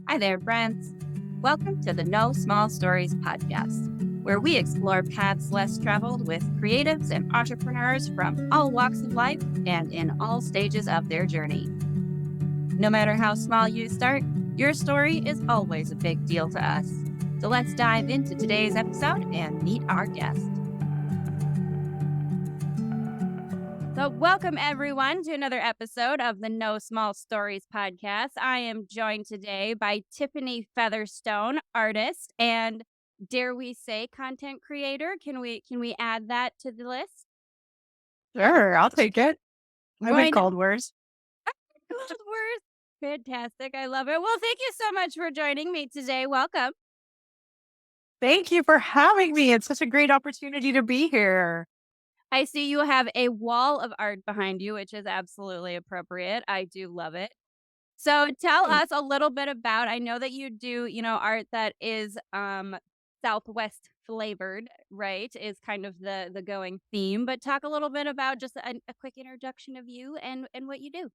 Hi there, friends. Welcome to the No Small Stories podcast, where we explore paths less traveled with creatives and entrepreneurs from all walks of life and in all stages of their journey. No matter how small you start, your story is always a big deal to us. So let's dive into today's episode and meet our guest. So, welcome everyone to another episode of the No Small Stories podcast. I am joined today by Tiffany Featherstone, artist, and dare we say content creator. Can we add that to the list? Sure, I'll take it. I Why make not? cold words. Good words. Fantastic. I love it. Well, thank you so much for joining me today. Welcome. Thank you for having me. It's such a great opportunity to be here. I see you have a wall of art behind you, which is absolutely appropriate. I do love it. So tell Thanks. us a little bit about, I know that you do, art that is Southwest flavored, right? Is kind of the going theme, but talk a little bit about just a quick introduction of you and what you do.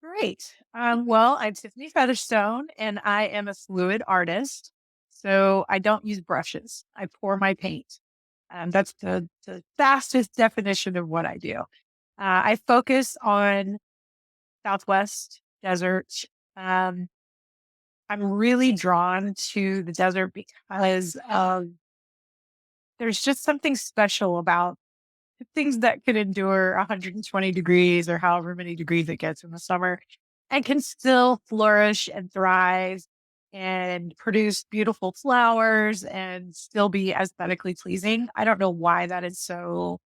Great. Well, I'm Tiffany Featherstone and I am a fluid artist. So I don't use brushes. I pour my paint. That's the fastest definition of what I do. I focus on Southwest desert. Um, I'm really drawn to the desert because there's just something special about things that could endure 120 degrees or however many degrees it gets in the summer and can still flourish and thrive and produce beautiful flowers and still be aesthetically pleasing. I don't know why that is so.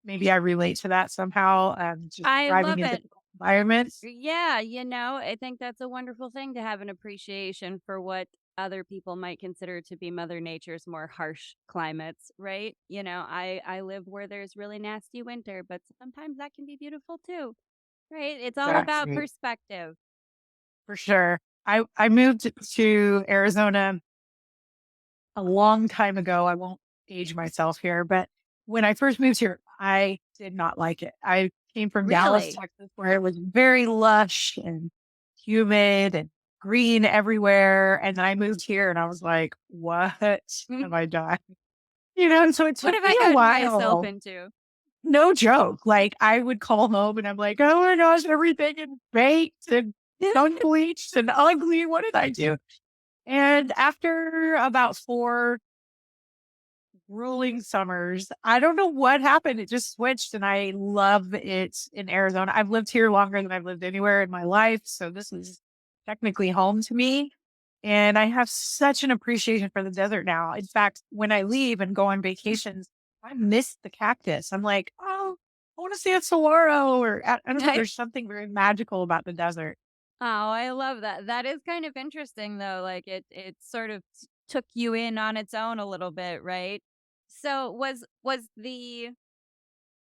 Maybe I relate to that somehow. Just I thriving love in it. difficult environments. Yeah, I think that's a wonderful thing to have an appreciation for what other people might consider to be Mother Nature's more harsh climates, right? I live where there's really nasty winter, but sometimes that can be beautiful too, right? It's all about Exactly. perspective. For sure. I moved to Arizona a long time ago. I won't age myself here, but when I first moved here, I did not like it. I came from Dallas, Really? Texas, where it was very lush and humid and green everywhere. And then I moved here and I was like, what Mm, have I done? And so it what took have me I a gotten myself while. into? No joke. Like I would call home and I'm like, oh my gosh, everything is baked and unbleached and ugly. What did I do? And after about 4 grueling summers, I don't know what happened. It just switched and I love it in Arizona. I've lived here longer than I've lived anywhere in my life. So this is technically home to me. And I have such an appreciation for the desert now. In fact, when I leave and go on vacations, I miss the cactus. I'm like, oh, I want to see a saguaro or I don't know. There's something very magical about the desert. Oh, I love that. That is kind of interesting though. Like it sort of took you in on its own a little bit, right? So was the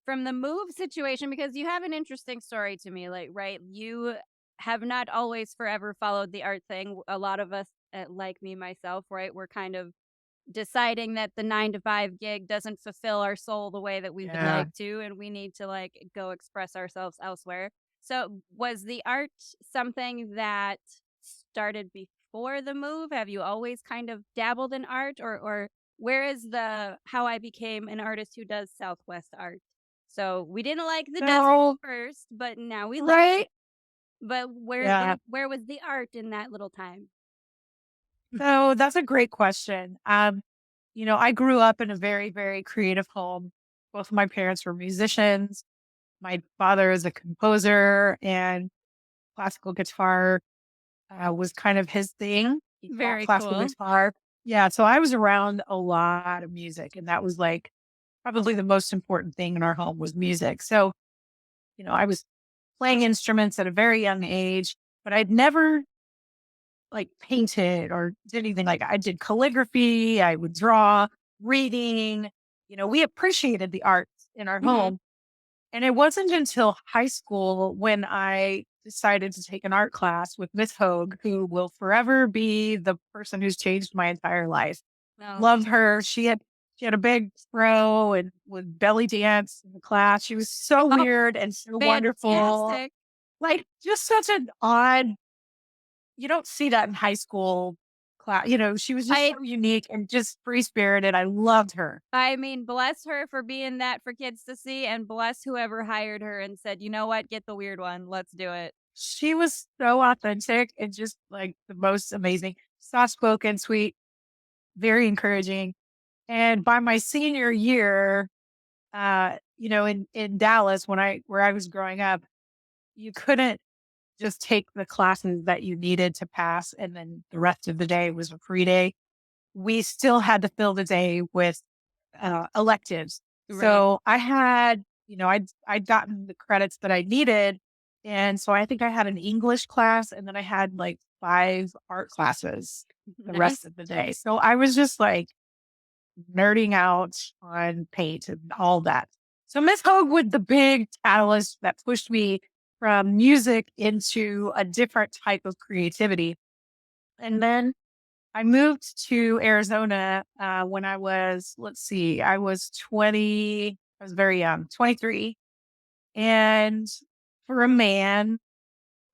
from the move situation, because you have an interesting story to me, like, right? You have not always forever followed the art thing. A lot of us, like me myself, right? We're kind of deciding that the 9 to 5 gig doesn't fulfill our soul the way that we would Yeah. like to, and we need to like go express ourselves elsewhere. So, was the art something that started before the move? Have you always kind of dabbled in art, or where is the how I became an artist who does Southwest art? So we didn't like the desert No, first, but now we love it. right? But where Yeah. where where was the art in that little time? So that's a great question. I grew up in a very, very creative home. Both of my parents were musicians. My father is a composer and classical guitar was kind of his thing. He taught Very classical cool. guitar. Yeah. So I was around a lot of music and that was like probably the most important thing in our home was music. So, I was playing instruments at a very young age, but I'd never like painted or did anything like I did calligraphy, I would draw, reading, we appreciated the arts in our Mhm. home. And it wasn't until high school when I decided to take an art class with Miss Hogue, who will forever be the person who's changed my entire life. No. Love her. She had a big fro and would belly dance in the class. She was so Oh, weird and so wonderful. fantastic. Like just such an odd you don't see that in high school class. She was just I so unique and just free spirited. I loved her. I mean, bless her for being that for kids to see, and bless whoever hired her and said, "You know what? Get the weird one. Let's do it." She was so authentic and just like the most amazing, soft spoken, sweet, very encouraging. And by my senior year, in Dallas, where I was growing up, you couldn't just take the classes that you needed to pass, and then the rest of the day was a free day. We still had to fill the day with electives. Right. So I had, I'd gotten the credits that I needed. And so I think I had an English class, and then I had like 5 art classes the rest Nice. of the day. So I was just like nerding out on paint and all that. So Miss Hogue was the big catalyst that pushed me from music into a different type of creativity. And then I moved to Arizona when I was, let's see, I was 20, I was very young, 23. And for a man,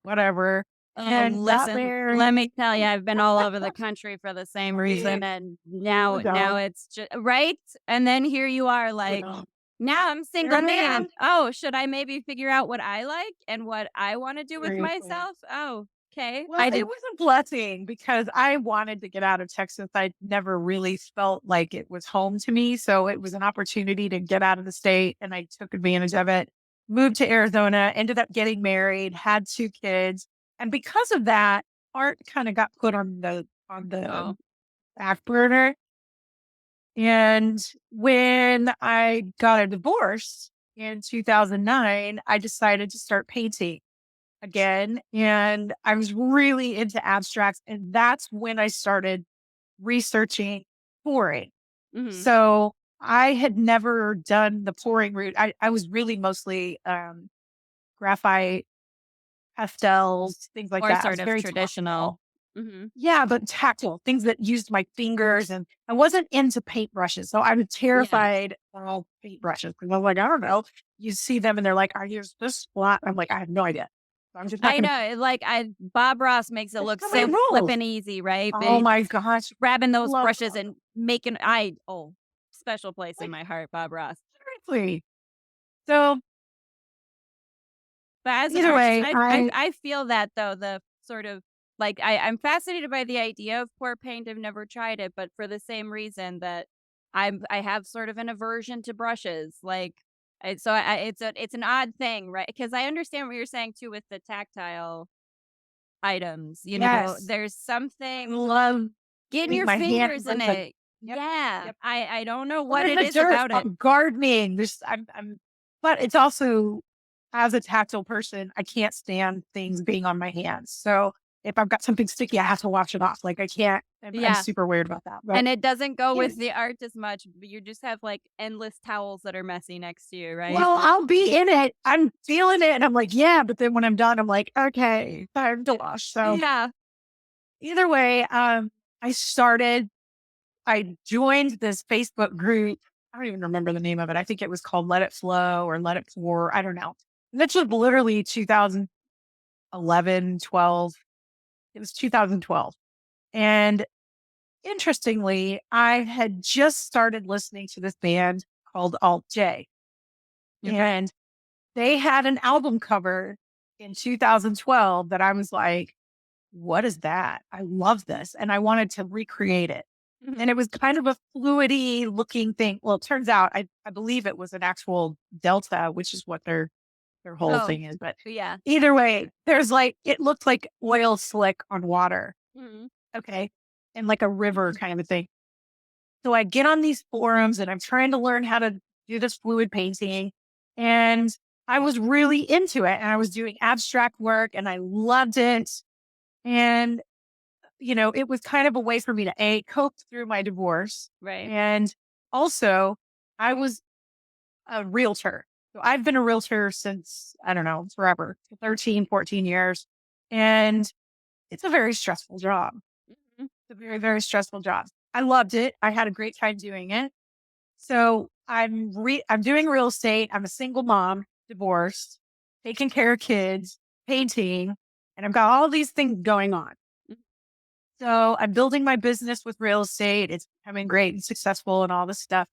whatever, Oh, and got listen, married. let me tell you, I've been all over the country for the same reason, and No, now don't. it's just right? And then here you are like, No. now I'm You're single a man. man. Oh, should I maybe figure out what I like and what I wanna do with Seriously. myself? Oh, okay. Well, it was a blessing because I wanted to get out of Texas. I never really felt like it was home to me. So it was an opportunity to get out of the state, and I took advantage of it. Moved to Arizona, ended up getting married, had 2 kids. And because of that, art kind of got put on the Oh, back burner. And when I got a divorce in 2009, I decided to start painting again. And I was really into abstracts. And that's when I started researching pouring. mhm. So I had never done the pouring route. I was really mostly graphite, pastels, things like More that. I was sort of very traditional. tactile. Mhm. Yeah, but tactile, things that used my fingers. And I wasn't into paintbrushes. So I was Yeah. terrified of paintbrushes because I was like, I don't know. You see them and they're like, are you this flat? I'm like, I have no idea. So I'm just not I going to. know, like, I Bob Ross makes it There's look so many so rules. flippin' easy, right? But Oh he's my gosh. grabbing those Love brushes Bob. and making I oh, special place in Like, my heart, Bob Ross. seriously. So But as an either artist, way, I feel that though, the sort of like, I'm fascinated by the idea of pour paint, I've never tried it, but for the same reason that I have sort of an aversion to brushes, like, it's an odd thing, right? Because I understand what you're saying too with the tactile items, yes, there's I something love getting getting your my hands fingers in in the it. yep, Yeah, yep. I don't know Or what in it the is dirt. about it. I'm gardening. But it's also as a tactile person, I can't stand things being on my hands. So if I've got something sticky, I have to wash it off. Like I can't. I'm Yeah. super weird about that. But And it doesn't go yeah, with the art as much, but you just have, like, endless towels that are messy next to you, right? well, I'll be in it. I'm feeling it, and I'm like, yeah. But then when I'm done, I'm like, okay, time to wash. So Yeah. either way, I joined this Facebook group. I don't even remember the name of it. I think it was called Let It Flow or Let It Pour. I don't know. And this was literally 2011, 12. It was 2012. And interestingly, I had just started listening to this band called Alt J. Okay. And they had an album cover in 2012 that I was like, what is that? I love this. And I wanted to recreate it. And Mhm. it was kind of a fluidy looking thing. Well, it turns out I believe it was an actual delta, which is what their whole Oh, thing is. But yeah. either way, there's like it looked like oil slick on water. Mhm. Okay. And like a river kind of a thing. So I get on these forums and I'm trying to learn how to do this fluid painting. And I was really into it. And I was doing abstract work and I loved it. And it was kind of a way for me to cope through my divorce. Right. And also, I was a realtor. So I've been a realtor since, I don't know, forever, 13, 14 years. And it's a very stressful job. Mhm. It's a very, very stressful job. I loved it. I had a great time doing it. So I'm doing real estate. I'm a single mom, divorced, taking care of kids, painting, and I've got all these things going on. So I'm building my business with real estate. It's becoming great and successful and all this stuff.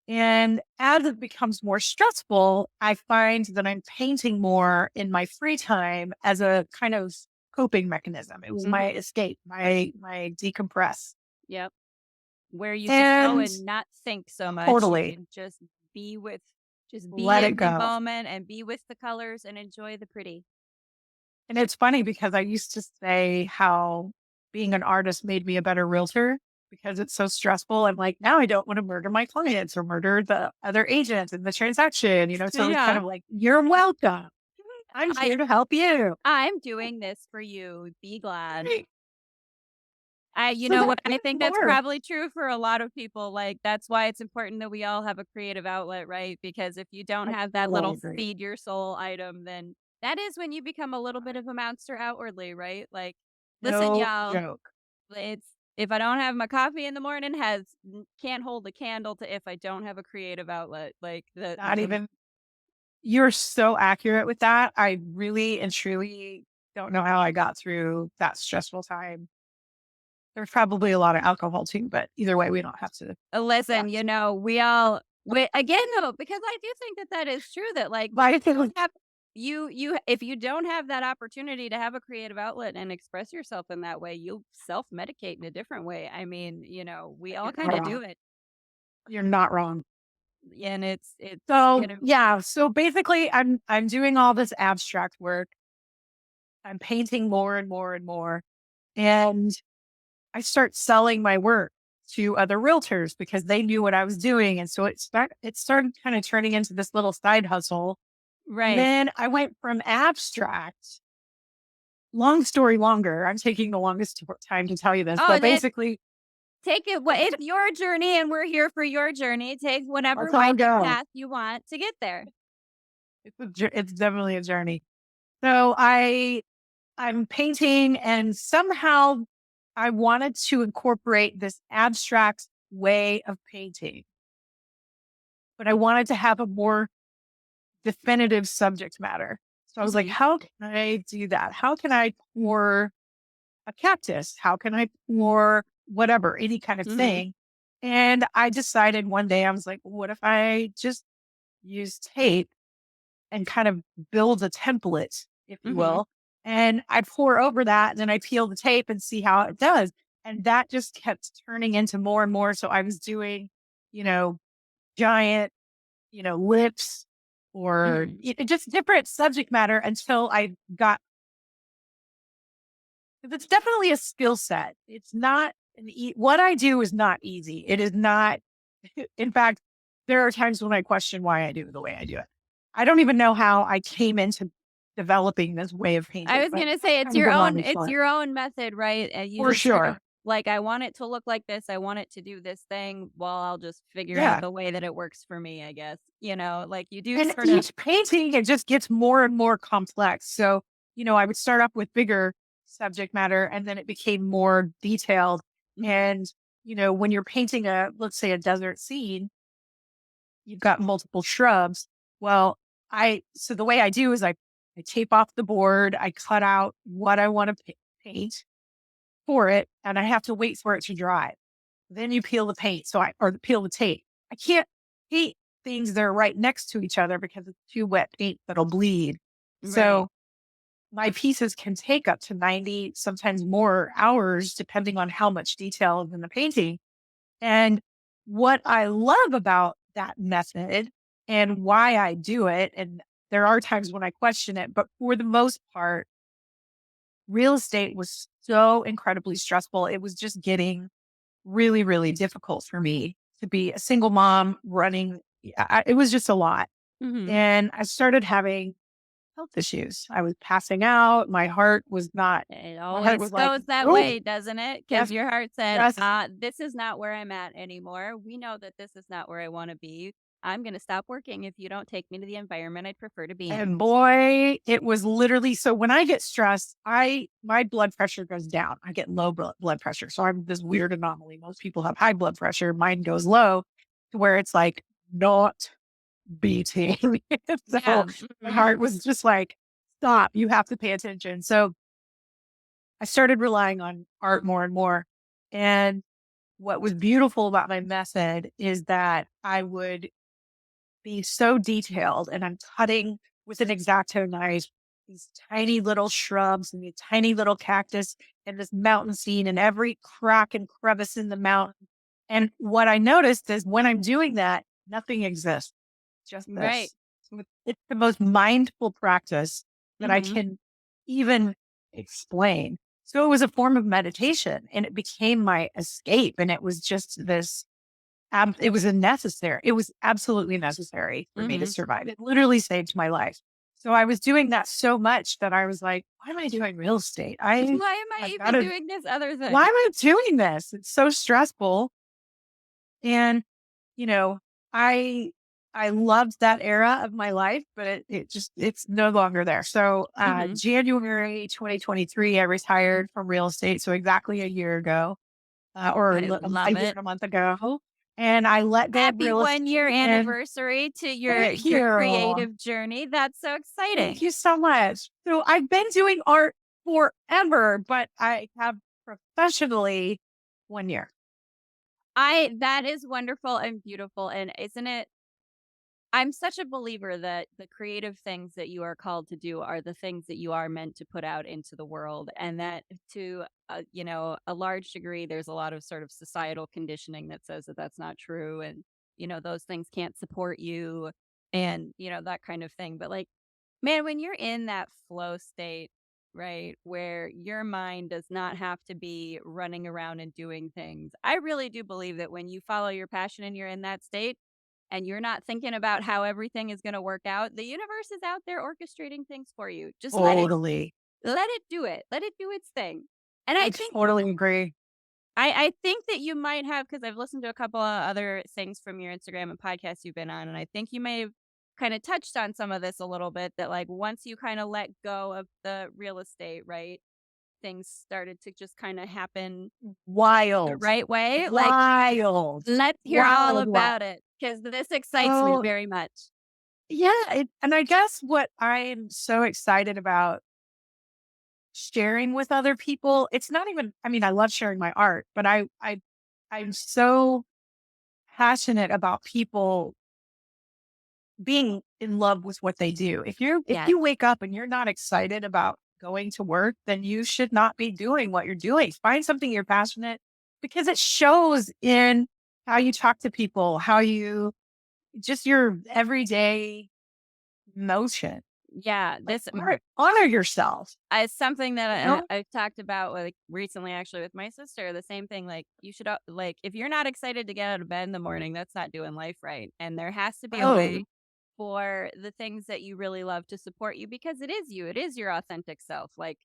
And as it becomes more stressful, I find that I'm painting more in my free time as a kind of coping mechanism. It was my Mhm. escape, my decompress. Yep. Where you could go And and not think so much. You totally can be with just be let it in the go. moment and be with the colors and enjoy the pretty. And it's funny because I used to say how being an artist made me a better realtor because it's so stressful. I'm like, now I don't want to murder my clients or murder the other agents in the transaction, so it's kind Yeah. of like, you're welcome. I'm I here to help you. I'm doing this for you. Be glad. Right. You So know that what? I think that's more. probably true for a lot of people. Like, that's why it's important that we all have a creative outlet, right? Because if you don't I have that totally little agree. feed your soul item, then that is when you become a little bit of a monster outwardly, right? Like, listen, No y'all, joke. it's if I don't have my coffee in the morning, can't hold a candle to if I don't have a creative outlet. Like Not the even, you're so accurate with that. I really and truly don't know how I got through that stressful time. There's probably a lot of alcohol too, but either way, we don't have to listen, discuss. we again though, because I do think that that is true that like But I feel don't like, have you if you don't have that opportunity to have a creative outlet and express yourself in that way, you'll self-medicate in a different way. I mean, we all you're kind not of wrong. do it. You're not wrong. And it's So yeah, so basically I'm doing all this abstract work. I'm painting more and more and more. And I start selling my work to other realtors because they knew what I was doing. And so it started kind of turning into this little side hustle. And right. then I went from abstract, long story longer. I'm taking the longest time to tell you this, Oh, but that basically take it what it's your journey and we're here for your journey. Take whatever let's all winding go. path you want to get there. It's definitely a journey. So I'm painting and somehow I wanted to incorporate this abstract way of painting, but I wanted to have a more definitive subject matter. So I was like, Mhm. how can I do that? How can I pour a cactus? How can I pour whatever, any kind of Mhm. thing? And I decided one day, I was like, what if I just use tape and kind of build a template, if you Mhm. will. And I'd pour over that and then I peel the tape and see how it does. And that just kept turning into more and more. So I was doing, you know, giant, lips or Mhm. just different subject matter until I got, it's definitely a skill set. It's not what I do is not easy. It is not, in fact, there are times when I question why I do it the way I do it. I don't even know how I came into developing this way of I painting, was but gonna that's say kind of a long it's short your own method, right? And you for just sort of sure. like, I want it to look like this. I want it to do this thing. Well, I'll just figure out Yeah. the way that it works for me, I guess. Like you do And sort of. each painting, it just gets more and more complex. So, I would start off with bigger subject matter and then it became more detailed. Mhm. And, when you're painting let's say a desert scene, you've got multiple shrubs. Well, so the way I do is I tape off the board, I cut out what I want to paint for it, and I have to wait for it to dry. Then you peel the paint. Or peel the tape. I can't paint things that are right next to each other because it's too wet paint that'll bleed. Right. So my pieces can take up to 90, sometimes more hours, depending on how much detail is in the painting. And what I love about that method and why I do it, and there are times when I question it, but for the most part, real estate was so incredibly stressful. It was just getting really, really difficult for me to be a single mom running. It was just a lot. Mhm. And I started having health issues. I was passing out. It My heart always was like, goes that oh, way, doesn't it? Because yes, your heart said, yes. this is not where I'm at anymore. We know that this is not where I want to be. I'm going to stop working if you don't take me to the environment I'd prefer to be in. And boy, it was literally so when I get stressed, my blood pressure goes down. I get low blood pressure. So I'm this weird anomaly. Most people have high blood pressure. Mine goes low to where it's like not beating. So Yeah. my Mhm. heart was just like, stop, you have to pay attention. So I started relying on art more and more. And what was beautiful about my method is that I would be so detailed and I'm cutting with an X-Acto knife these tiny little shrubs and these tiny little cactus and this mountain scene and every crack and crevice in the mountain. And what I noticed is when I'm doing that, nothing exists, just Right. this. So it's the most mindful practice that I Mhm. can even explain. So it was a form of meditation and it became my escape. And it was just this it was a necessary. It was absolutely necessary for me to Mhm. survive. It literally saved my life. So I was doing that so much that I was like, why am I doing real estate? Why am I I've got even to, doing this other why thing? am I doing this? It's so stressful. And, you know, I, I loved that era of my life, but it's no longer there. So, Mhm. January 2023, I retired from real estate. So exactly a year ago, I a love year it. and a month ago. And I let go of Happy real 1 year estate and anniversary to thank your you. creative journey. That's so Thank exciting. you so much. So I've been doing art forever, but I have professionally 1 year. I that is wonderful and beautiful, and isn't it I'm such a believer that the creative things that you are called to do are the things that you are meant to put out into the world, and that to a large degree, there's a lot of sort of societal conditioning that says that that's not true, and those things can't support you, and that kind of thing. But like, man, when you're in that flow state, right, where your mind does not have to be running around and doing things, I really do believe that when you follow your passion and you're in that state and you're not thinking about how everything is going to work out, the universe is out there orchestrating things for you. Just Totally. let it do it. Let it do its thing. And I I think totally agree. I think that you might have, because I've listened to a couple of other things from your Instagram and podcasts you've been on, and I think you may have kind of touched on some of this a little bit, that like once you kind of let go of the real estate, right? Things started to just kind of happen the Wild, right way. Like, wild, let's hear all wild, wild. about it because this excites me Oh, very much. yeah. And I guess what I am so excited about sharing with other people, it's not even, I mean, I love sharing my art, but I'm so passionate about people being in love with what they do. If Yes. you wake up and you're not excited about going to work, then you should not be doing what you're doing. Find something you're passionate because it shows in how you talk to people, how you just your everyday motion. Yeah, Like this honor yourself, is something you that know? I've talked about, like, recently, actually, with my sister, the same thing, like, you should, like, if you're not excited to get out of bed in the morning, that's not doing life right, and there has to be a Oh, way for the things that you really love to support you because it is you, it is your authentic self, like,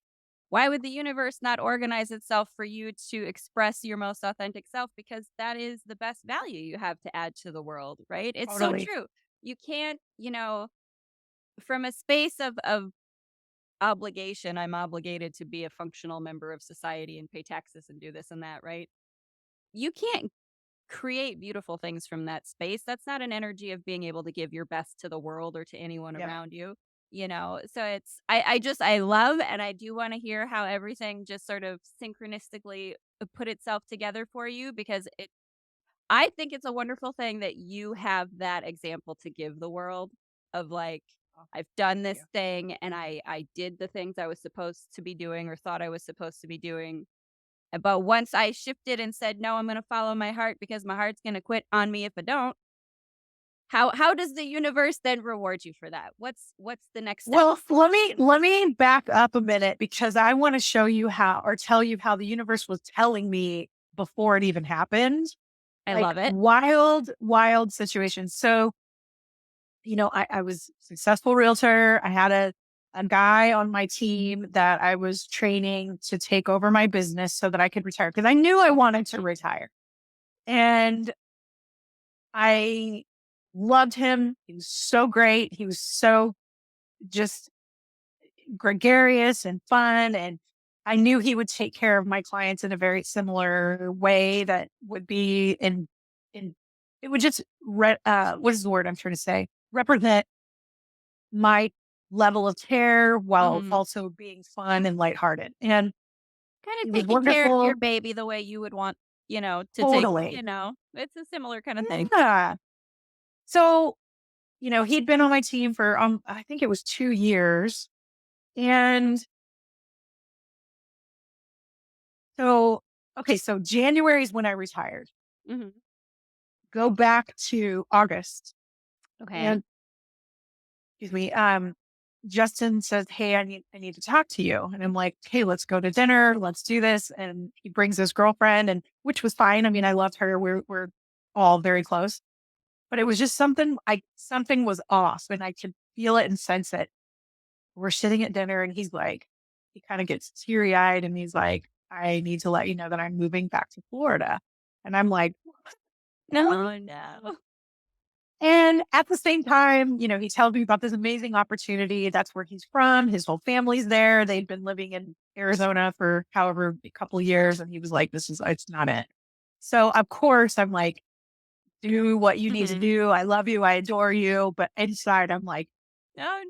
why would the universe not organize itself for you to express your most authentic self? Because that is the best value you have to add to the world, right? It's so totally. true. You can't, from a space of obligation, I'm obligated to be a functional member of society and pay taxes and do this and that, right? You can't create beautiful things from that space. That's not an energy of being able to give your best to the world or to anyone Yep. around you. So I love, and I do want to hear how everything just sort of synchronistically put itself together for you, because I think it's a wonderful thing that you have that example to give the world of like, Oh, I've done thank this you. thing and I did the things I was supposed to be doing or thought I was supposed to be doing. But once I shifted and said, no, I'm going to follow my heart because my heart's going to quit on me if I don't. How does the universe then reward you for that? What's the next step? Well, let me back up a minute because I want to show you how or tell you how the universe was telling me before it even happened. I Like love it. wild, wild situations. So, I was a successful realtor. I had a guy on my team that I was training to take over my business so that I could retire because I knew I wanted to retire. And I loved him. He was so great. He was so just gregarious and fun. And I knew he would take care of my clients in a very similar way that would be in it would just what is the word I'm trying to say? Represent my level of care while Mhm. also being fun and lighthearted. And Kinda He was taking care of your wonderful. baby the way you would want, to take, Totally. it's a similar kinda thing. Yeah. So, he'd been on my team for, I think it was 2 years. And so, okay, so January is when I retired. Mhm. Go back to August, Okay. and excuse me, Justin says, "Hey, I need to talk to you." And I'm like, "Hey, let's go to dinner. Let's do this." And he brings his girlfriend, and which was fine. I mean, I loved her. We're all very close. But it was just something was off, and I could feel it and sense it. We're sitting at dinner, and he kind of gets teary eyed, and he's like, "I need to let you know that I'm moving back to Florida." And I'm like, "No." Oh, no. And at the same time, he tells me about this amazing opportunity. That's where he's from. His whole family's there. They've been living in Arizona for however a couple of years. And he was like, it's not it. So of course I'm like, do what you need to Mhm. do. I love you. I adore you. But inside I'm like, Oh,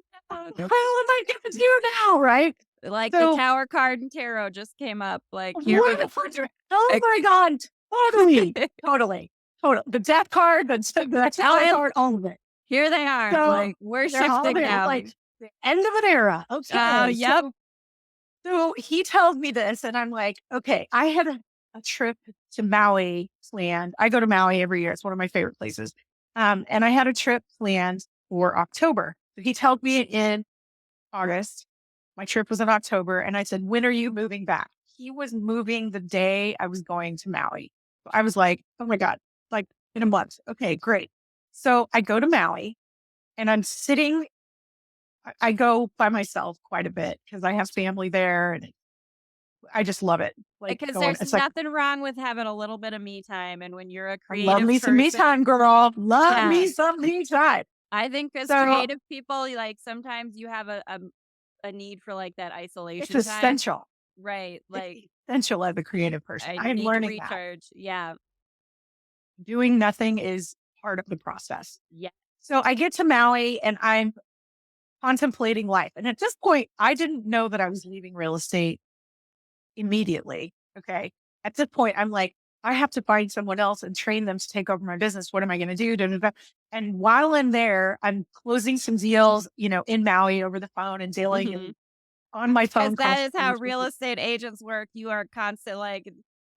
no. what am I going to do now? Right. Like, the So tower card and tarot just came up, like, here we what go. if oh Like my God. Totally. Totally. Totally. The death card, the Oh, tower card, all of it. here they are, So like, we're they're all shifting there, now. like the end of an era. Oh, Okay. yep. So he tells me this, and I'm like, okay, I had a trip to Maui planned. I go to Maui every year. It's one of my favorite places. And I had a trip planned for October. So he told me in August. My trip was in October. And I said, when are you moving back? He was moving the day I was going to Maui. So I was like, oh my God, like in a month. Okay, great. So I go to Maui and I'm sitting I go by myself quite a bit because I have family there and I just love it. Like Because going, there's it's like, nothing wrong with having a little bit of me time, and when you're a I love creative me some me person, time, girl. Love yeah, me some me time. I think as So creative people, like, sometimes you have a need for, like, that it's isolation time. essential. Right, It's like, essential as a creative person. I I'm need to learning that recharge. Yeah. doing nothing is part of the process. Yeah. So I get to Maui and I'm contemplating life. And at this point, I didn't know that I was leaving real estate immediately. Okay. At this point, I'm like, I have to find someone else and train them to take over my business. What am I going to do? Da, da, da. And while I'm there, I'm closing some deals, in Maui over the phone and dealing and Mhm. on my 'Cause phone that is constantly how with real people. estate agents work. You are constant, like,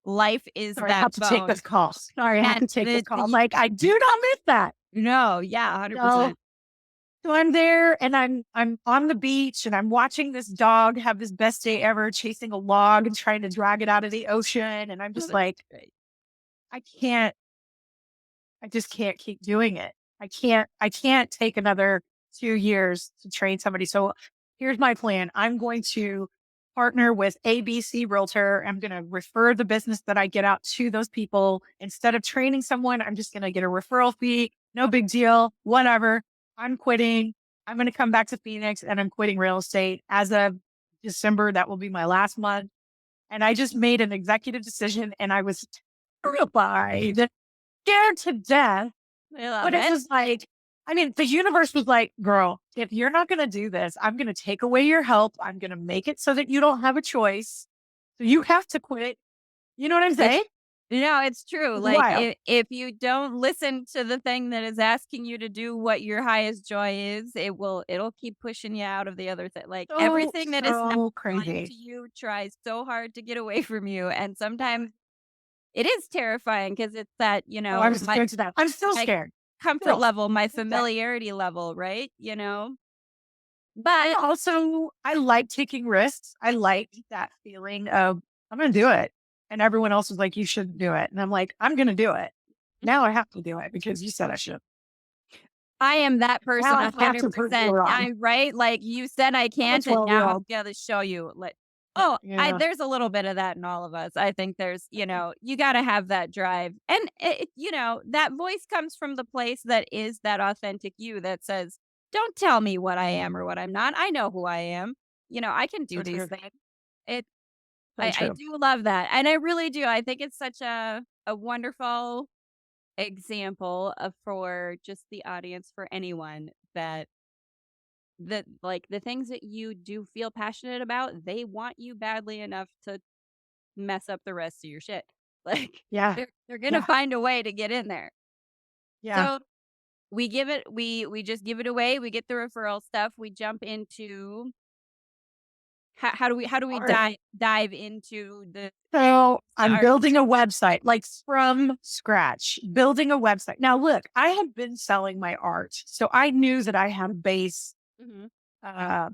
life is Sorry, I that have to take this phone. call. Sorry, I have And to take this the call. I'm y like, I do not miss that. no, yeah, So 100%. So I'm there and I'm on the beach and I'm watching this dog have his best day ever chasing a log and trying to drag it out of the ocean. And I'm Oh, just that's like, great. I can't, I just can't keep doing it. I can't take another 2 years to train somebody. So here's my plan. I'm going to partner with ABC Realtor. I'm going to refer the business that I get out to those people. Instead of training someone, I'm just going to get a referral fee. No big deal. Whatever. I'm quitting. I'm going to come back to Phoenix and I'm quitting real estate as of December. That will be my last month. And I just made an executive decision and I was terrified, scared to death, I love but it it. was like, I mean, the universe was like, girl, if you're not going to do this, I'm going to take away your help. I'm going to make it so that you don't have a choice. So you have to quit. You know what I'm It's saying? no, it's true. It's Like, wild. if you don't listen to the thing that is asking you to do what your highest joy is, it'll keep pushing you out of the other thing. Like, So, everything that is not so aligned crazy. to you tries so hard to get away from you, and sometimes it is terrifying because it's that, Oh, I was my scared to death. I'm still my scared. comfort Still. level, my Okay. familiarity level, right? And But also, I like taking risks. I like that feeling of, I'm going to do it. And everyone else is like, you shouldn't do it. And I'm like, I'm going to do it. Now I have to do it because you said I should. I am that Now person I have to prove you 100%. wrong. I'm right, like, you said I I'm a can't, and 12 now year I'm old. gonna show you, like oh, I Yeah. there's a little bit of that in all of us. I think there's you gotta have that drive, and that voice comes from the place that is that authentic you that says, "Don't tell me what I am or what I'm not. I know who I am. I can do So these true. things." It So I true. do love that, and I really do. I think it's such a wonderful example of for just the audience, for anyone that like the things that you do feel passionate about, they want you badly enough to mess up the rest of your shit. Like Yeah. they're gonna Yeah. find a way to get in there. Yeah. So we just give it away. We get the referral stuff. We jump into how do we Art. dive into So the I'm art? building a website like from scratch, building a website. Now, look, I had been selling my art. So I knew that I had a base Mhm.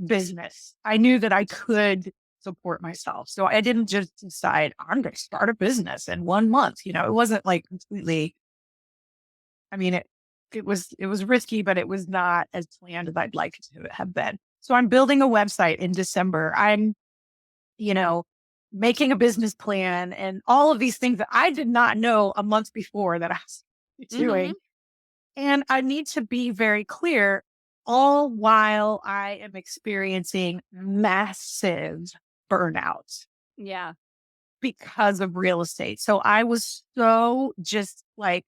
business. I knew that I could support myself. So I didn't just decide I'm going to start a business in 1 month. It wasn't like completely, I mean, it was risky, but it was not as planned as I'd like it to have been. So I'm building a website in December. I'm, you know, making a business plan and all of these things that I did not know a month before that I was Mhm. doing. And I need to be very clear, all while I am experiencing massive burnout Yeah. because of real estate. So I was so just like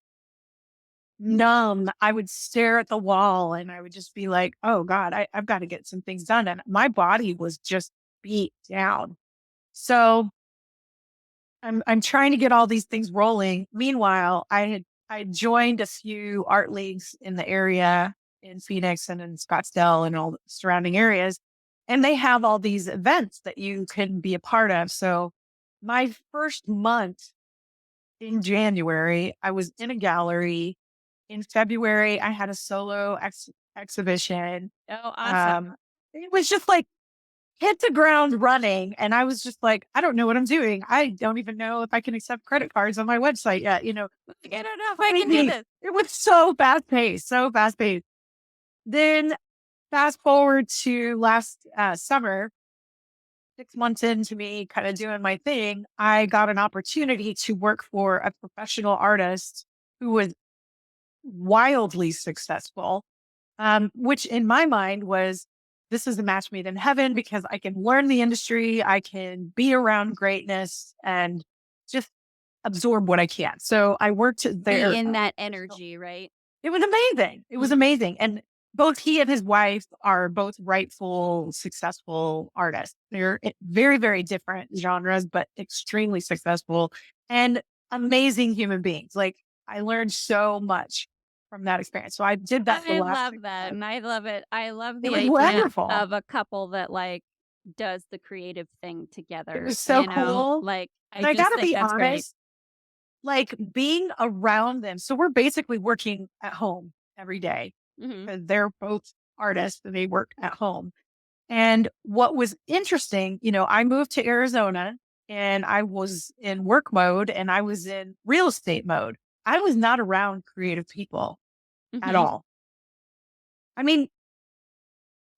numb. I would stare at the wall and I would just be like, oh God, I've got to get some things done. And my body was just beat down. So I'm trying to get all these things rolling. Meanwhile, I joined a few art leagues in the area in Phoenix and in Scottsdale and all the surrounding areas. And they have all these events that you can be a part of. So my first month in January, I was in a gallery. In February, I had a solo exhibition. Oh, awesome. Um, it was just like hit the ground running. And I was just like, I don't know what I'm doing. I don't even know if I can accept credit cards on my website yet. Like, I don't know if I can do Crazy. this. It was so fast paced, so fast paced. Then fast forward to last summer, 6 months into me kind of doing my thing, I got an opportunity to work for a professional artist who was wildly successful, which in my mind was this is a match made in heaven because I can learn the industry, I can be around greatness and just absorb what I can. So I worked Be there. in that energy, right? It was amazing. It was Mhm. amazing. And both he and his wife are both rightful, successful artists. They're very, very different genres, but extremely successful and amazing human beings. Like I learned so much from that experience. So I did that the I last love six that, months. and I love it. I love It the was idea wonderful. of a couple that, like, does the creative thing It together, was so cool. Like, And I I just gotta think be that's great. honest, like being around them. So we're basically working at home every day Mhm. because they're both artists and they work at home. And what was interesting, I moved to Arizona and I was in work mode and I was in real estate mode. I was not around creative people at Mhm. all. I mean,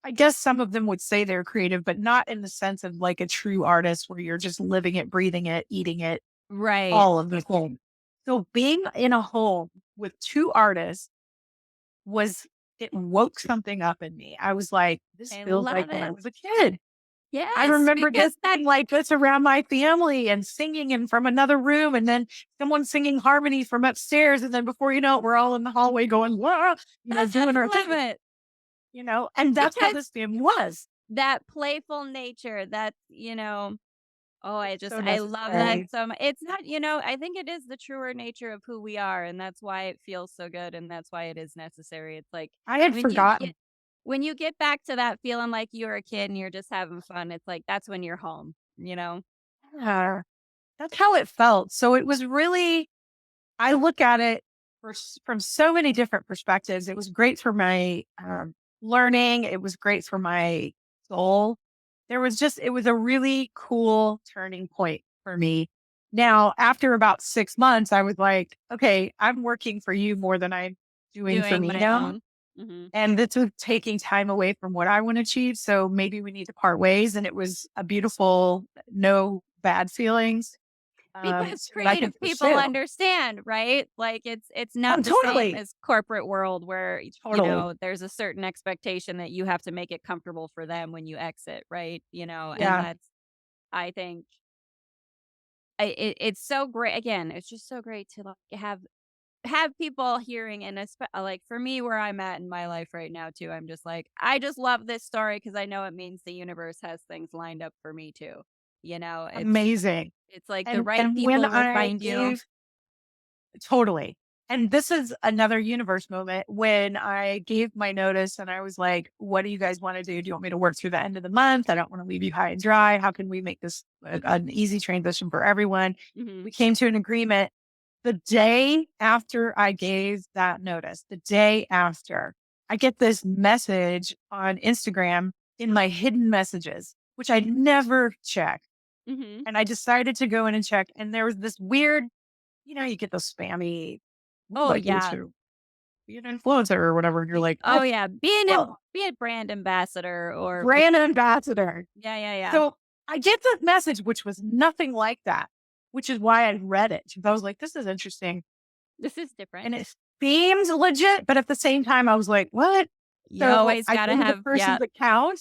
I guess some of them would say they're creative, but not in the sense of like a true artist where you're just living it, breathing it, eating it Right. all of the time. So being in a home with two artists was it woke something up in me. I was like, this I feels like love when I it. was a kid. I Yes, remember because just being like this around my family and singing and from another room and then someone singing harmony from upstairs. And then before you know it, we're all in the hallway going, "Wah," I doing our love thing, it. and that's how Because this family was. that playful nature, that, oh, It's so I love that necessary. so much. It's not, I think it is the truer nature of who we are, and that's why it feels so good, and that's why it is necessary. It's like I had when you forgotten. get when you get back to that feeling like you were a kid and you're just having fun, it's like that's when you're home, you know? Yeah, that's how it felt. So it was really, I look at it from so many different perspectives. It was great for my learning. It was great for my soul. It was a really cool turning point for me. Now, after about 6 months, I was like, okay, I'm working for you more than I'm doing for Doing me my now. own. Mhm. And this was taking time away from what I want to achieve. So maybe we need to part ways. And it was a beautiful, no bad feelings Because so that I creative could people pursue. understand, right? Like, it's Oh, not the same totally. as corporate world where, Totally. there's a certain expectation that you have to make it comfortable for them when you exit, right? And Yeah. that's I think it's so great. Again, it's just so great to, like, have people hearing, and like, for me, where I'm at in my life right now too, I'm just like, I just love this story because I know it means the universe has things lined up for me too. You know, Amazing. it's like the right And when people will I find you. gave totally. And this is another universe moment when I gave my notice and I was like, what do you guys want to do? Do you want me to work through the end of the month? I don't want to leave you high and dry. How can we make this an easy transition for everyone? Mhm. We came to an agreement the day after I gave that notice, the day after, I get this message on Instagram in my hidden messages, which I never check. Mhm. And I decided to go in and check. And there was this weird, you get those spammy, we'd Oh, like you yeah. to be an influencer or whatever. And you're like, Oh, what? yeah. Well, Be a brand ambassador or brand ambassador. yeah, yeah, yeah. So I get this message, which was nothing like that, which is why I read it. Because I was like, this is interesting. This is different. And it seems legit, but at the same time, I was like, what? You So always I gotta go to the have yeah. person's account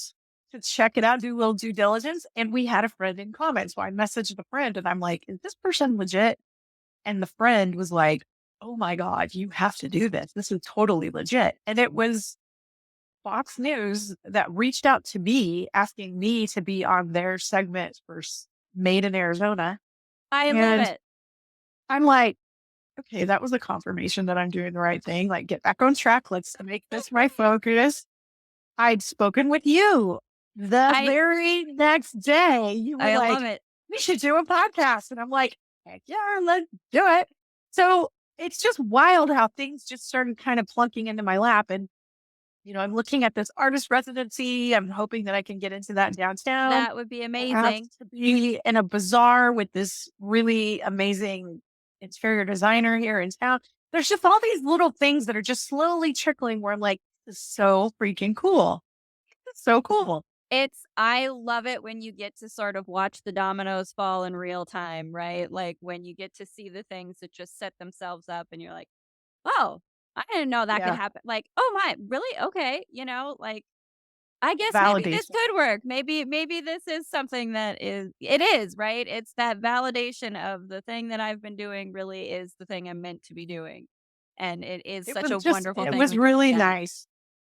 to check it out, do a little due diligence. And we had a friend in common. So I messaged the friend and I'm like, is this person legit? And the friend was like, oh my God, you have to do this. This is totally legit. And it was Fox News that reached out to me asking me to be on their segment for Made in Arizona. I love And it. I'm like, okay, that was a confirmation that I'm doing the right thing. Like, get back on track. Let's make this my focus. I'd spoken with you the I very next day. You were I love like, it. we should do a podcast. And I'm like, heck yeah, let's do it. So it's just wild how things just started kind of plunking into my lap. And, I'm looking at this artist residency. I'm hoping that I can get into that downtown. That would be I have amazing. to be in a bazaar with this really amazing interior designer here in town. There's just all these little things that are just slowly trickling where I'm like, this is so freaking cool. It's so cool. I love it when you get to sort of watch the dominoes fall in real time, right? Like, when you get to see the things that just set themselves up and you're like, "Oh, I didn't know that could Yeah. happen." Like, "Oh my, really? Okay." Like, I guess maybe this Validation. could work. Maybe this is something that is, right? It's that validation of the thing that I've been doing really is the thing I'm meant to be doing. And it is such a wonderful It thing was when really yeah. nice.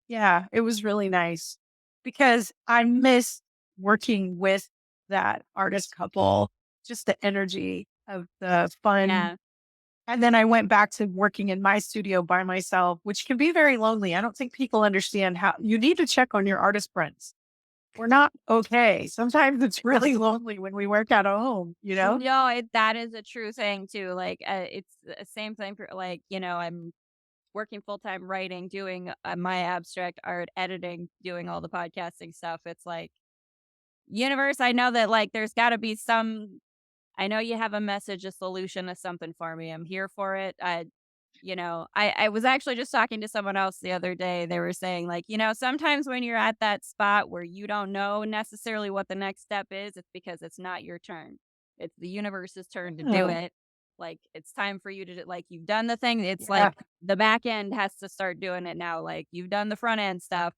Yeah. It was really nice because I miss working with that artist couple, just the energy of the fun. Yeah. And then I went back to working in my studio by myself, which can be very lonely. I don't think people understand how you need to check on your artist friends. We're not okay. Sometimes it's really lonely when we work at home, you know? No, that is a true thing too. Like, it's the same thing for like, I'm working full time writing, doing my abstract art, editing, doing all the podcasting stuff. It's like, universe, I know that like there's got to be some. I know you have a message, a solution, a something for me. I'm here for it. I was actually just talking to someone else the other day. They were saying, like, sometimes when you're at that spot where you don't know necessarily what the next step is, it's because it's not your turn. It's the universe's turn to do Oh, it. Like, it's time for you to, like, you've done the thing. It's yeah. like the back end has to start doing it now. Like, you've done the front end stuff.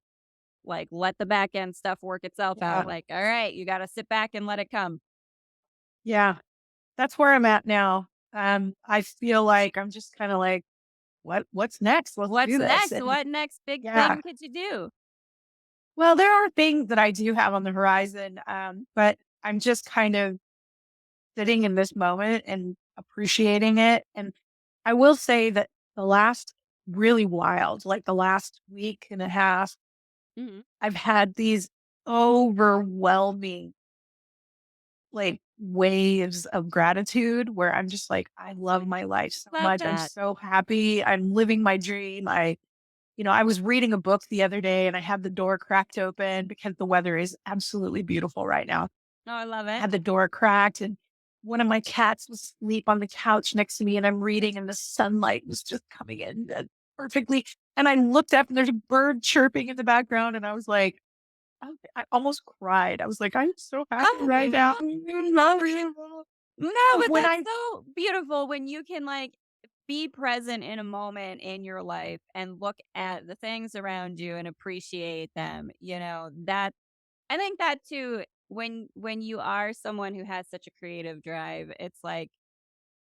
Like, let the back end stuff work itself out. Yeah. Like, all right, you got to sit back and let it come. Yeah. That's where I'm at now. I feel like I'm just kind of like, what's next? Let's What's do this. next? And What next big yeah. thing could you do? Well, there are things that I do have on the horizon. But I'm just kind of sitting in this moment and appreciating it. And I will say that the last really wild, like the last week and a half, Mhm. I've had these overwhelming like waves of gratitude where I'm just like, I love my life so Love much. I'm that. so happy. I'm living my dream. I was reading a book the other day and I had the door cracked open because the weather is absolutely beautiful right now. Oh, I love I it. had the door cracked and one of my cats was asleep on the couch next to me and I'm reading and the sunlight was just coming in perfectly. And I looked up and there's a bird chirping in the background and I was like, I almost cried. I was like, I'm so happy right now. Oh, I love you. no, So but when that's I so beautiful when you can, like, be present in a moment in your life and look at the things around you and appreciate them, that I think that too, when you are someone who has such a creative drive, it's like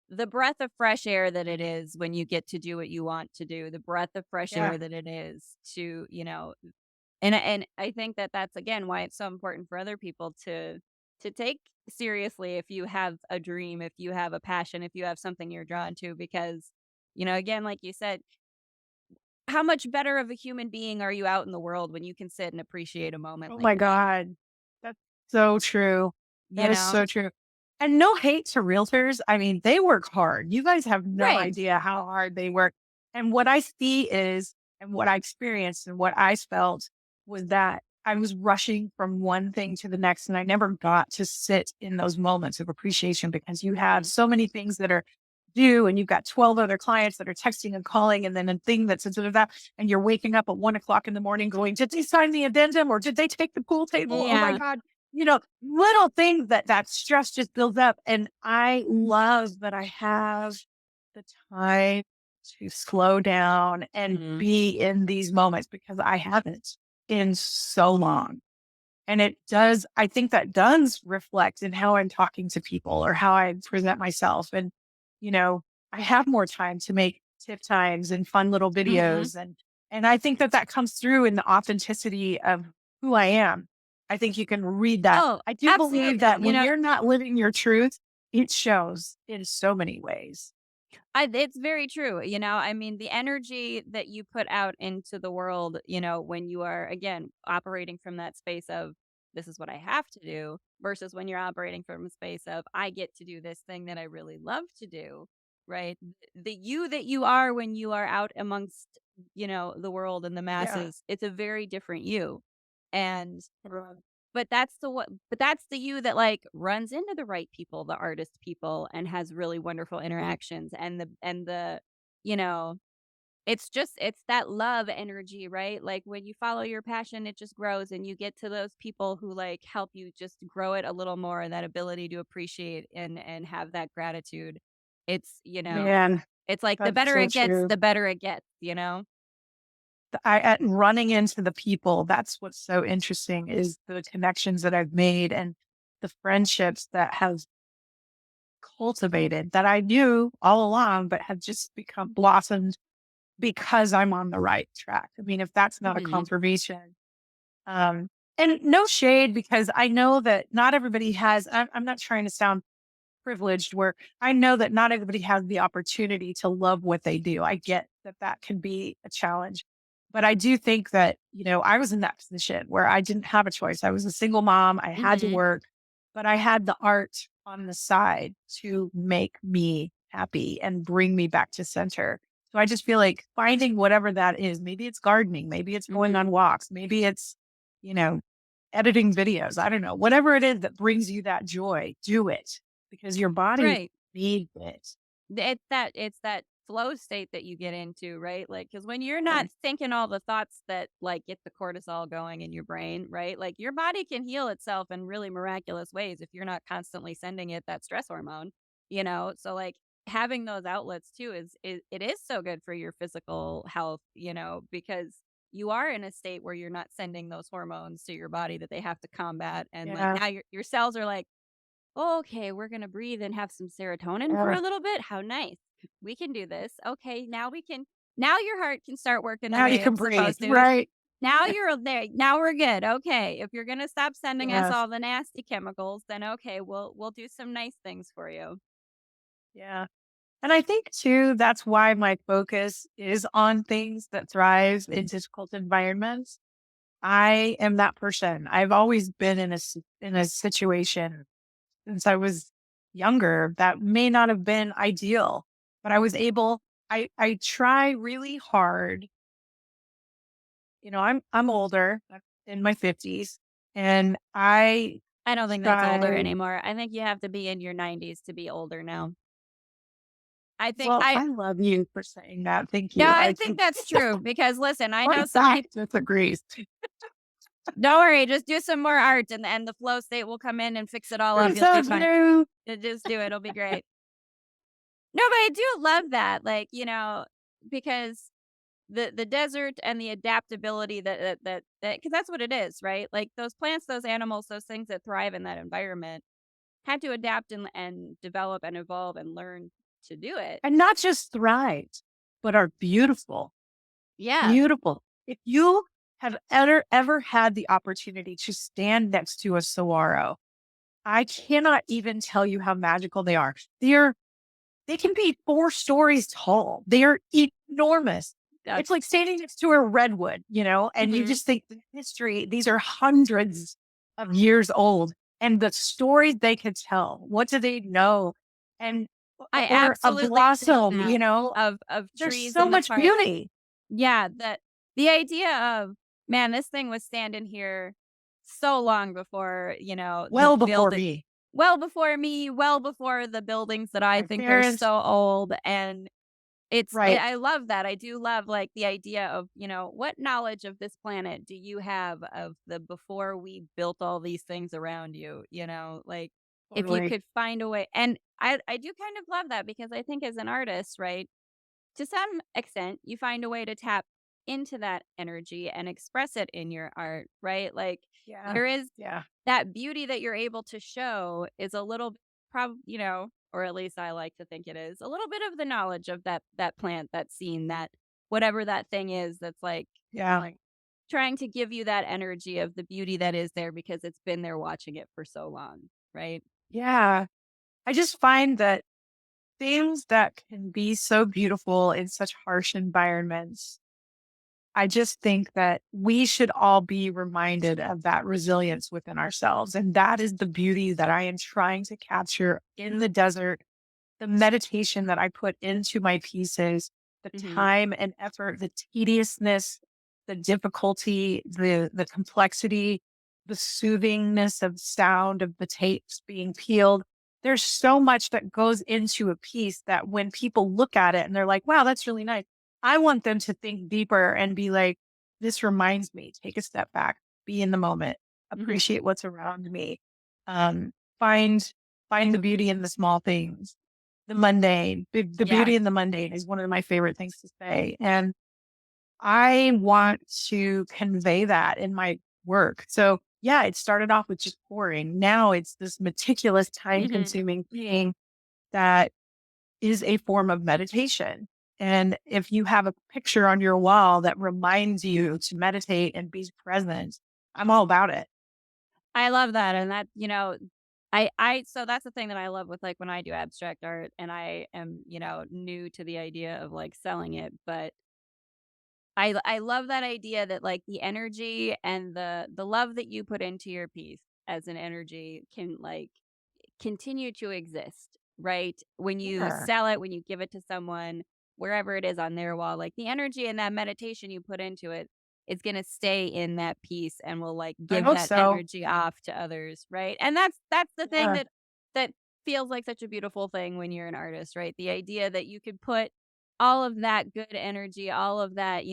the breath of fresh air that it is when you get to do what you want to do, the breath of fresh yeah, air that it is to. And I think that that's, again, why it's so important for other people to to take seriously if you have a dream, if you have a passion, if you have something you're drawn to, because, again, like you said, how much better of a human being are you out in the world when you can sit and appreciate a moment Oh like my that? God. That's so true. You That is know? so true. And no hate to realtors. I mean, they work hard. You guys have no Right. idea how hard they work. And what I see is, and what I experienced and what I felt was that I was rushing from one thing to the next. And I never got to sit in those moments of appreciation because you have Mhm. so many things that are due and you've got 12 other clients that are texting and calling and then a thing that's sort of that. And you're waking up at 1 o'clock in the morning going, did they sign the addendum or did they take the pool table? Oh my Yeah. God. Little things that stress just builds up. And I love that I have the time to slow down and Mhm. be in these moments because I haven't in so long. And I think that does reflect in how I'm talking to people or how I present myself. And, you know, I have more time to make tip times and fun little Mhm. videos. And I think that comes through in the authenticity of who I am. I think you can read that. Oh, I do believe absolutely. that when you're not living your truth, it shows in so many ways. It's very true. I mean, the energy that you put out into the world, when you are, again, operating from that space of this is what I have to do versus when you're operating from a space of I get to do this thing that I really love to do, right? The you that you are when you are out amongst, the world and the Yeah. masses, it's a very different you. And Right. but that's the you that, like, runs into the right people, the artist people, and has really wonderful interactions, you know, it's that love energy, right? Like, when you follow your passion, it just grows, and you get to those people who, like, help you just grow it a little more, and that ability to appreciate and have that gratitude. It's, Man, it's like the that's better so it gets, true. the better it gets, you know? Running into the people, that's what's so interesting is the connections that I've made and the friendships that have cultivated that I knew all along, but have just become blossomed because I'm on the right track. I mean, if that's not a Mhm. confirmation, um, and no shade because I know that not everybody has, I'm not trying to sound privileged where I know that not everybody has the opportunity to love what they do. I get that can be a challenge. But I do think that, I was in that position where I didn't have a choice. I was a single mom. I had to Mhm. work, but I had the art on the side to make me happy and bring me back to center. So I just feel like finding whatever that is, maybe it's gardening, maybe it's going Mhm. on walks, maybe it's, you know, editing videos. I don't know. Whatever it is that brings you that joy, do it because your body Right. needs it. It's that flow state that you get into, right? Like, because when you're not thinking all the thoughts that, like, get the cortisol going in your brain, right? Like, your body can heal itself in really miraculous ways if you're not constantly sending it that stress hormone, So, like, having those outlets too it is so good for your physical health, because you are in a state where you're not sending those hormones to your body that they have to combat, and, like, Yeah. now your cells are like, "Okay, we're gonna breathe and have some serotonin for Yeah. a little bit? How nice. We can do this. Okay, now your heart can start working the Now you way can it's breathe. supposed to. Right. Now you're there. Now we're good. Okay, if you're gonna stop sending us Yes. all the nasty chemicals, then okay, we'll do some nice things for you." Yeah. And I think too, that's why my focus is on things that thrive in difficult environments. I am that person. I've always been in a situation since I was younger that may not have been ideal, but I was able, I try really hard. I'm older, I'm in my 50s, and I I don't think that's older try. anymore. I think you have to be in your 90s to be older now. I think Well, I I love you for saying that. Thank Yeah, you. I I think think that's true because listen, I my know some back people. disagrees. Don't worry, just do some more art and the flow state will come in and fix it all up. You're You'll be so fine. blue. Just do it. It'll be great. No, but I do love that, like, because the desert and the adaptability that because that's what it is, right? Like, those plants, those animals, those things that thrive in that environment had to adapt and develop and evolve and learn to do it. And not just thrive, but are beautiful. Yeah. Beautiful. If you have ever had the opportunity to stand next to a saguaro, I cannot even tell you how magical they are. They can be 4 stories tall. They are enormous. It's That's like standing next to a redwood, and you mhm. just think the history, these are hundreds of years old, and the stories they could tell. What do they know? And I or a absolutely believe blossom, that of there's trees so in the much park. beauty. Yeah, that the idea of, man, this thing was standing here so long before, the Well before building, me. well before me, well before the buildings that I My think are parents, so old. And right. I love that. I do love like the idea of, what knowledge of this planet do you have of the before we built all these things around you, like if you Totally. could find a way. And I do kind of love that because I think as an artist, right? To some extent, you find a way to tap into that energy and express it in your art, right? Like Yeah. there is Yeah. that beauty that you're able to show is a little or at least I like to think it is a little bit of the knowledge of that plant, that scene, that whatever that thing is that's Yeah. like trying to give you that energy of the beauty that is there because it's been there watching it for so long, right? Yeah. I just find that things that can be so beautiful in such harsh environments, I just think that we should all be reminded of that resilience within ourselves. And that is the beauty that I am trying to capture in the desert, the meditation that I put into my pieces, the Mhm. time and effort, the tediousness, the difficulty, the complexity, the soothingness of sound of the tapes being peeled. There's so much that goes into a piece that when people look at it and they're like, wow, that's really nice. I want them to think deeper and be like, this reminds me, take a step back, be in the moment, Mhm. appreciate what's around me, um, find find the beauty in the small things, the mundane. The Yeah. beauty in the mundane is one of my favorite things to say. And I want to convey that in my work. So, yeah, it started off with just pouring. Now it's this meticulous, time Mhm. consuming thing that is a form of meditation. And if you have a picture on your wall that reminds you to meditate and be present, I'm all about it. I love that, and that, I so that's the thing that I love with, like, when I do abstract art and I am, new to the idea of, like, selling it, but I love that idea that, like, the energy and the love that you put into your piece as an energy can, like, continue to exist, right? When you Yeah, sell it, when you give it to someone, wherever it is on their wall, like the energy and that meditation you put into it is going to stay in that piece and will like I give hope that so. energy off to others, right? And that's the thing Yeah, that feels like such a beautiful thing when you're an artist, right? The idea that you could put all of that good energy, all of that,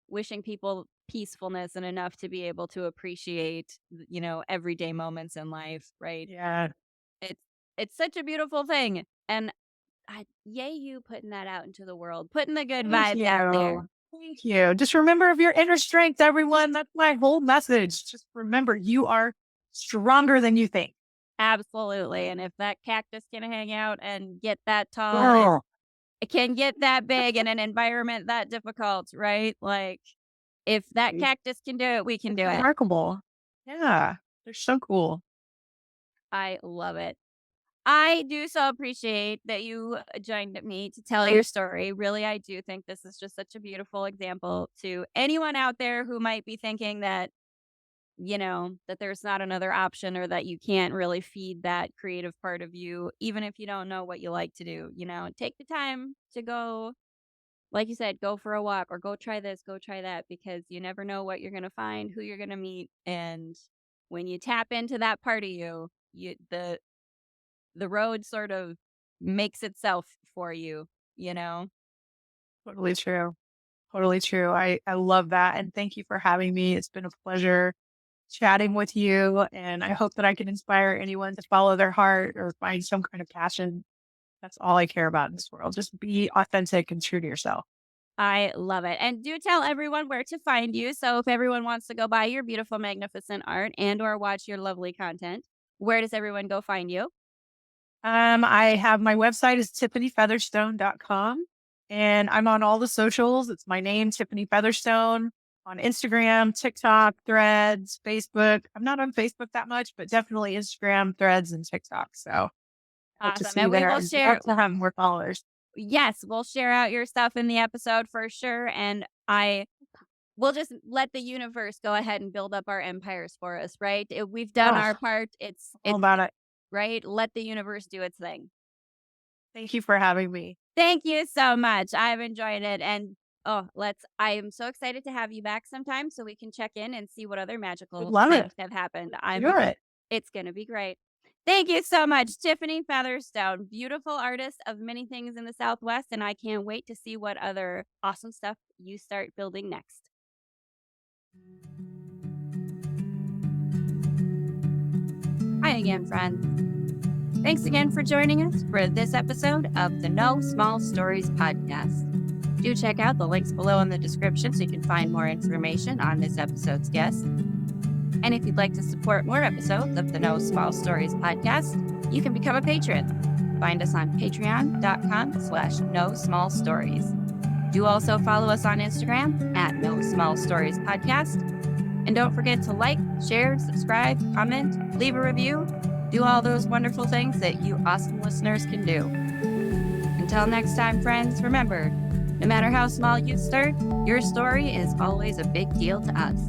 wishing people peacefulness and enough to be able to appreciate, everyday moments in life, right? yeah. It's it's such a beautiful thing, and yay you putting that out into the world, putting the good Thank vibes out there. you. Thank you. Just remember of your inner strength, everyone. That's my whole message. Just remember you are stronger than you think. Absolutely, and if that cactus can hang out and get that tall and Girl. it can get that big in an environment that difficult, right? Like, if that cactus can do it, we can It's do it. remarkable. Yeah. They're so cool. I love it. I do so appreciate that you joined me to tell your story. Really, I do think this is just such a beautiful example to anyone out there who might be thinking that, that there's not another option or that you can't really feed that creative part of you, even if you don't know what you like to do. Take the time to go, like you said, go for a walk or go try this, go try that, because you never know what you're going to find, who you're going to meet. And when you tap into that part of you, the road sort of makes itself for you, you know? Totally true. Totally true. I love that. And thank you for having me. It's been a pleasure chatting with you. And I hope that I can inspire anyone to follow their heart or find some kind of passion. That's all I care about in this world. Just be authentic and true to yourself. I love it. And do tell everyone where to find you. So if everyone wants to go buy your beautiful, magnificent art and or watch your lovely content, where does everyone go find you? I have my website is tiffanyfeatherstone.com and I'm on all the socials. It's my name, Tiffany Featherstone, on Instagram, TikTok, Threads, Facebook. I'm not on Facebook that much, but definitely Instagram, Threads, and TikTok. So hope to Awesome. see you And we there. will I'd share, love to have more followers. yes, we'll share out your stuff in the episode for sure. And we'll just let the universe go ahead and build up our empires for us, right? We've done our Oh, part. all about it. Right. Let the universe do its thing. Thank you for having me. Thank you so much. I've enjoyed it. And I am so excited to have you back sometime so we can check in and see what other Would magical love things it. have happened. Do it. It's going to be great. Thank you so much, Tiffany Featherstone, beautiful artist of many things in the Southwest. And I can't wait to see what other awesome stuff you start building next. Hi again, friends. Thanks again for joining us for this episode of the No Small Stories podcast. Do check out the links below in the description so you can find more information on this episode's guest. And if you'd like to support more episodes of the No Small Stories podcast, you can become a patron. Find us on patreon.com/No Small Stories. Do also follow us on Instagram at No Small Stories podcast. And don't forget to like, share, subscribe, comment, leave a review, do all those wonderful things that you awesome listeners can do. Until next time, friends, remember, no matter how small you start, your story is always a big deal to us.